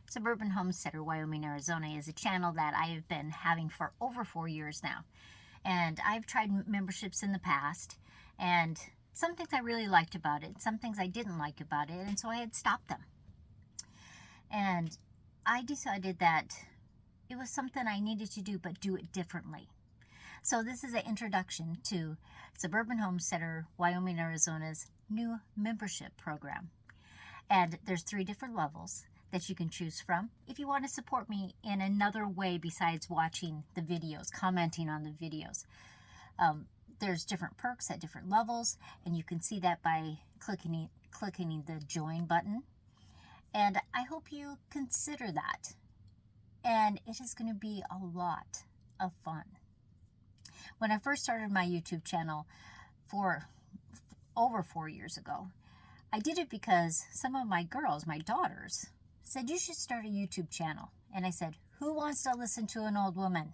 Suburban Homesteader Wyoming, Arizona is a channel that I have been having for over 4 years now. And I've tried memberships in the past, and some things I really liked about it, some things I didn't like about it, and so I had stopped them. And I decided that it was something I needed to do, but do it differently. So this is an introduction to Suburban Homesteader Wyoming, Arizona's new membership program. And there's 3 different levels that you can choose from if you want to support me in another way besides watching the videos, commenting on the videos. There's different perks at different levels, and you can see that by clicking the join button. And I hope you consider that. And it is going to be a lot of fun. When I first started my YouTube channel over 4 years ago, I did it because some of my girls, my daughters, said, you should start a YouTube channel. And I said, who wants to listen to an old woman?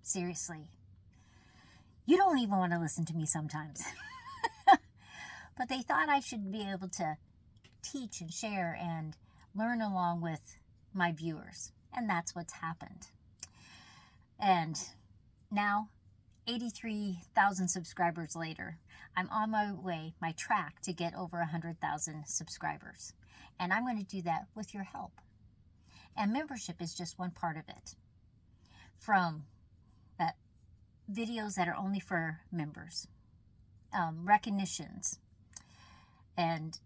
Seriously. You don't even want to listen to me sometimes. But they thought I should be able to teach and share and learn along with my viewers. And that's what's happened. And now, 83,000 subscribers later, I'm on my track to get over 100,000 subscribers. And I'm going to do that with your help. And membership is just one part of it. From videos that are only for members, recognitions, and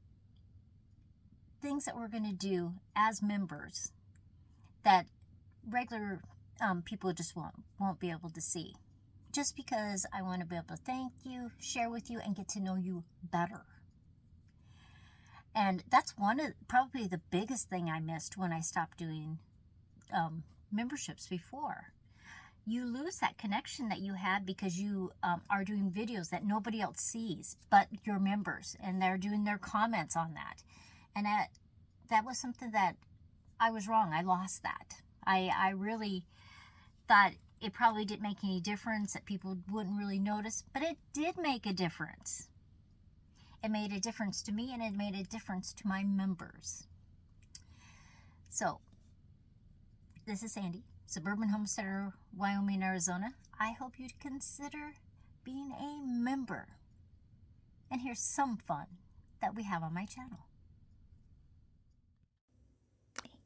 things that we're going to do as members that regular people just won't be able to see. Just because I want to be able to thank you, share with you, and get to know you better. And that's probably the biggest thing I missed when I stopped doing memberships before. You lose that connection that you had because you are doing videos that nobody else sees but your members, and they're doing their comments on that. And that was something that I was wrong. I lost that. I really thought it probably didn't make any difference, that people wouldn't really notice, but it did make a difference. It made a difference to me, and it made a difference to my members. So, this is Sandi, Suburban Homesteader, Wyoming, Arizona. I hope you'd consider being a member. And here's some fun that we have on my channel.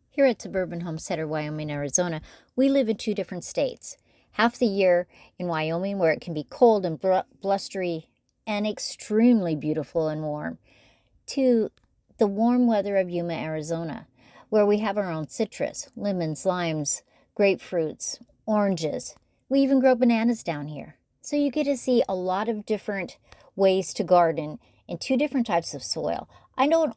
Here at Suburban Homesteader, Wyoming, Arizona, we live in 2 different states. Half the year in Wyoming, where it can be cold and blustery and extremely beautiful and warm, to the warm weather of Yuma, Arizona, where we have our own citrus, lemons, limes, grapefruits, oranges. We even grow bananas down here. So you get to see a lot of different ways to garden in 2 different types of soil. I don't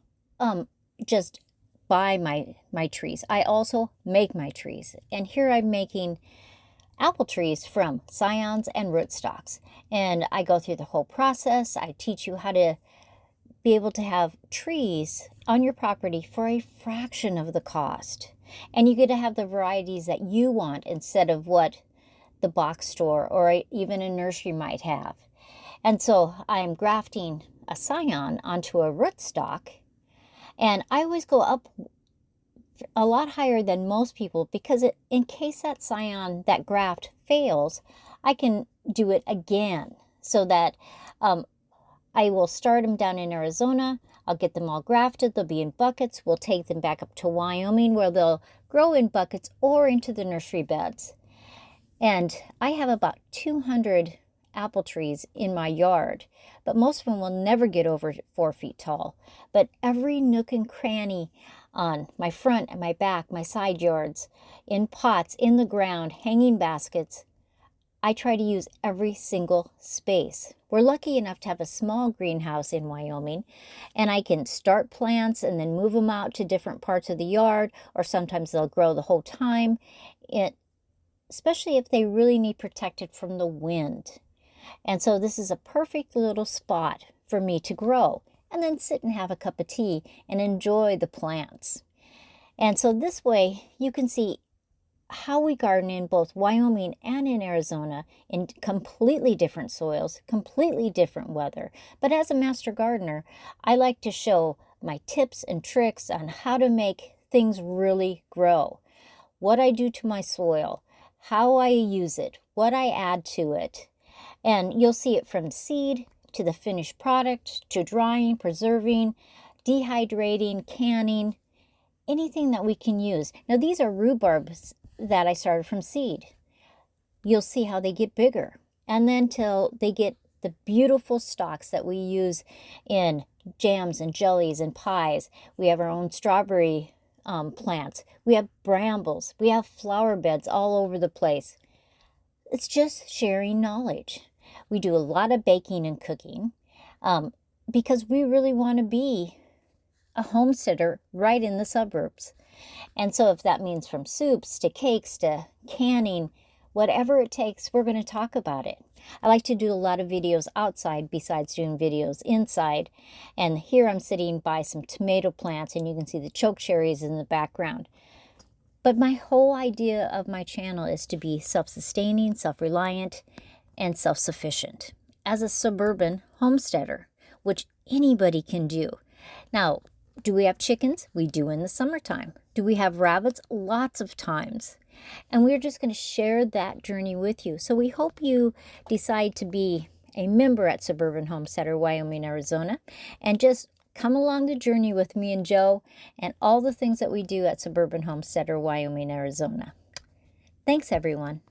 just buy my trees. I also make my trees. And here I'm making apple trees from scions and rootstocks. And I go through the whole process. I teach you how to be able to have trees on your property for a fraction of the cost. And you get to have the varieties that you want instead of what the box store or even a nursery might have. And so I'm grafting a scion onto a rootstock. And I always go up a lot higher than most people because in case that scion, that graft fails, I can do it again. So that I will start them down in Arizona. I'll get them all grafted. They'll be in buckets. We'll take them back up to Wyoming where they'll grow in buckets or into the nursery beds. And I have about 200 apple trees in my yard, but most of them will never get over 4 feet tall. But every nook and cranny on my front and my back, my side yards, in pots, in the ground, hanging baskets, I try to use every single space. We're lucky enough to have a small greenhouse in Wyoming, and I can start plants and then move them out to different parts of the yard, or sometimes they'll grow the whole time, especially if they really need protected from the wind. And so this is a perfect little spot for me to grow and then sit and have a cup of tea and enjoy the plants. And so this way you can see how we garden in both Wyoming and in Arizona in completely different soils, completely different weather. But as a master gardener, I like to show my tips and tricks on how to make things really grow, what I do to my soil, how I use it, what I add to it. And you'll see it from seed to the finished product, to drying, preserving, dehydrating, canning, anything that we can use. Now these are rhubarbs that I started from seed. You'll see how they get bigger, and then till they get the beautiful stalks that we use in jams and jellies and pies. We have our own strawberry plants. We have brambles. We have flower beds all over the place. It's just sharing knowledge. We do a lot of baking and cooking because we really want to be a homesteader right in the suburbs. And so if that means from soups to cakes to canning, whatever it takes, we're going to talk about it. I like to do a lot of videos outside besides doing videos inside. And here I'm sitting by some tomato plants, and you can see the choke cherries in the background. But my whole idea of my channel is to be self-sustaining, self-reliant, and self-sufficient as a suburban homesteader, which anybody can do. Now, do we have chickens? We do in the summertime. Do we have rabbits? Lots of times. And we're just going to share that journey with you. So we hope you decide to be a member at Suburban Homesteader, Wyoming, Arizona, and just come along the journey with me and Joe and all the things that we do at Suburban Homesteader, Wyoming, Arizona. Thanks, everyone.